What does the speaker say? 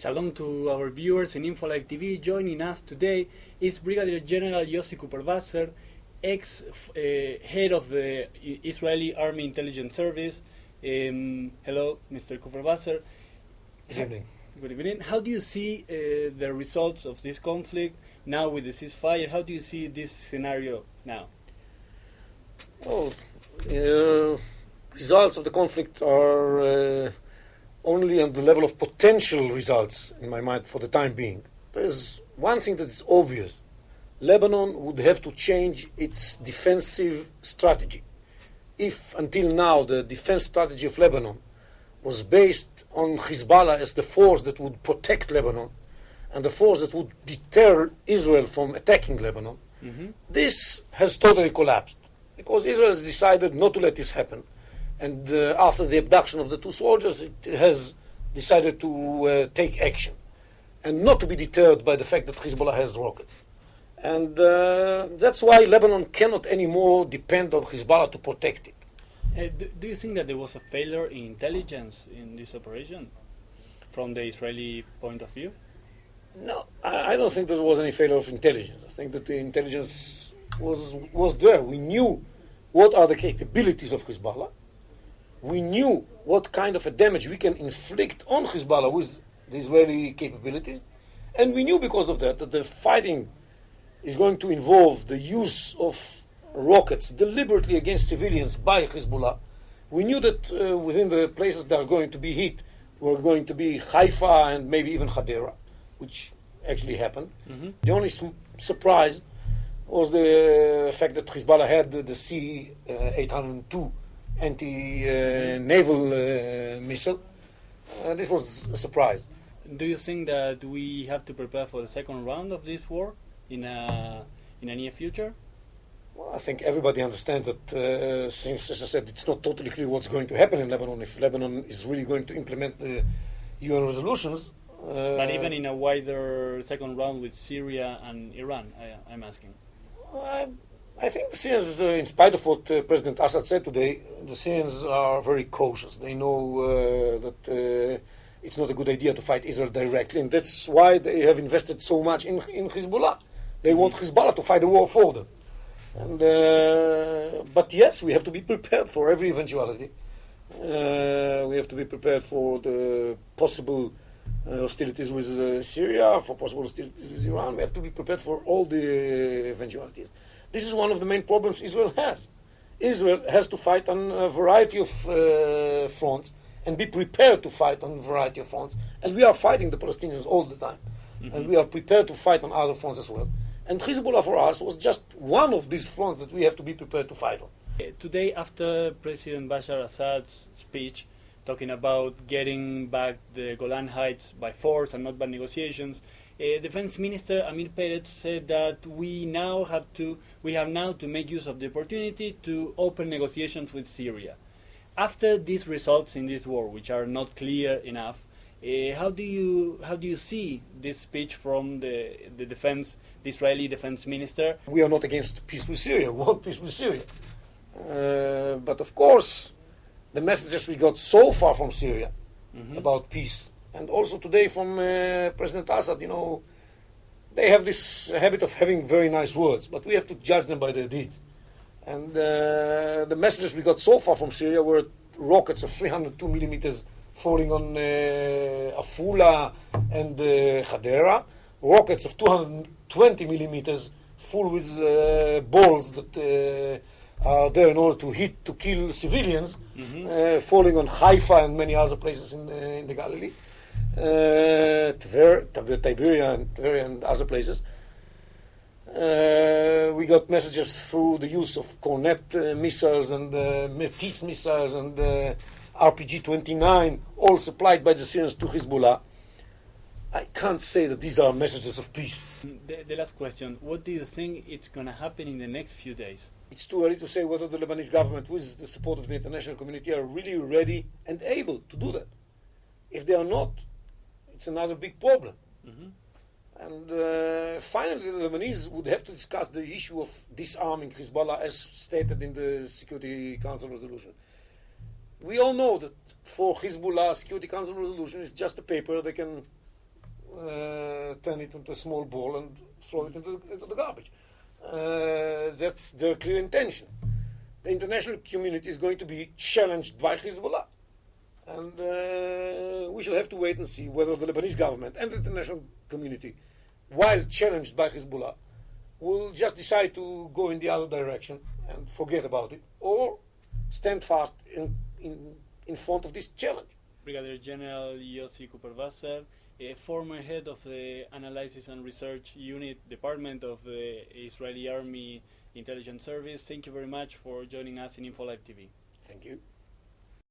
Shalom to our viewers in InfoLive TV. Joining us today is Brigadier General Yosi Cuperwasser, ex-head of the Israeli Army Intelligence Service. Hello, Mr. Cuperwasser. Good evening. Good evening. How do you see the results of this conflict now with the ceasefire? How do you see this scenario now? Well, results of the conflict are only on the level of potential results, in my mind, for the time being. There's one thing that is obvious. Lebanon would have to change its defensive strategy. If until now the defense strategy of Lebanon was based on Hizbollah as the force that would protect Lebanon and the force that would deter Israel from attacking Lebanon, this has totally collapsed because Israel has decided not to let this happen. And after the abduction of the two soldiers, it has decided to take action and not to be deterred by the fact that Hezbollah has rockets. And that's why Lebanon cannot anymore depend on Hezbollah to protect it. Do you think that there was a failure in intelligence in this operation from the Israeli point of view? No, I don't think there was any failure of intelligence. I think that the intelligence was there. We knew what are the capabilities of Hezbollah. We knew what kind of a damage we can inflict on Hezbollah with the Israeli capabilities. And we knew because of that the fighting is going to involve the use of rockets deliberately against civilians by Hezbollah. We knew that within the places that are going to be hit were going to be Haifa and maybe even Hadera, which actually happened. The only surprise was the fact that Hezbollah had the C-802 anti-naval missile. This was a surprise. Do you think that we have to prepare for the second round of this war in a near future? Well, I think everybody understands that since, as I said, it's not totally clear what's going to happen in Lebanon, if Lebanon is really going to implement the UN resolutions. But even in a wider second round with Syria and Iran, I'm asking. I think the Syrians, in spite of what President Assad said today, the Syrians are very cautious. They know that it's not a good idea to fight Israel directly, and that's why they have invested so much in Hezbollah. They want Hezbollah to fight the war for them. And, but yes, we have to be prepared for every eventuality. We have to be prepared for the possible hostilities with Syria, for possible hostilities with Iran. We have to be prepared for all the eventualities. This is one of the main problems Israel has. Israel has to fight on a variety of fronts and be prepared to fight on a variety of fronts. And we are fighting the Palestinians all the time. And we are prepared to fight on other fronts as well. And Hezbollah for us was just one of these fronts that we have to be prepared to fight on. Today, after President Bashar Assad's speech, talking about getting back the Golan Heights by force and not by negotiations, Defense Minister Amir Peretz said that we have now to make use of the opportunity to open negotiations with Syria. After these results in this war, which are not clear enough, how do you see this speech from the Israeli Defense Minister? We are not against peace with Syria. We want peace with Syria. But of course, the messages we got so far from Syria about peace, and also today from President Assad, they have this habit of having very nice words, but we have to judge them by their deeds. And the messages we got so far from Syria were rockets of 302 millimeters falling on Afula and Hadera, rockets of 220 millimeters full with balls that are there in order to kill civilians, falling on Haifa and many other places in the Galilee. Tiberias and other places. We got messages through the use of Cornet missiles and Metis missiles and RPG-29, all supplied by the Syrians to Hezbollah. I can't say that these are messages of peace. The last question, what do you think is going to happen in the next few days? It's too early to say whether the Lebanese government, with the support of the international community, are really ready and able to do that. If they are not, it's another big problem. And finally, the Lebanese would have to discuss the issue of disarming Hezbollah as stated in the Security Council resolution. We all know that for Hezbollah, Security Council resolution is just a paper they can turn it into a small ball and throw it into the garbage. That's their clear intention. The international community is going to be challenged by Hizbollah. And we shall have to wait and see whether the Lebanese government and the international community, while challenged by Hizbollah, will just decide to go in the other direction and forget about it, or stand fast in front of this challenge. Brigadier General Yosi Cuperwasser, a former head of the Analysis and Research Unit Department of the Israeli Army Intelligence Service, thank you very much for joining us in InfoLive TV. Thank you.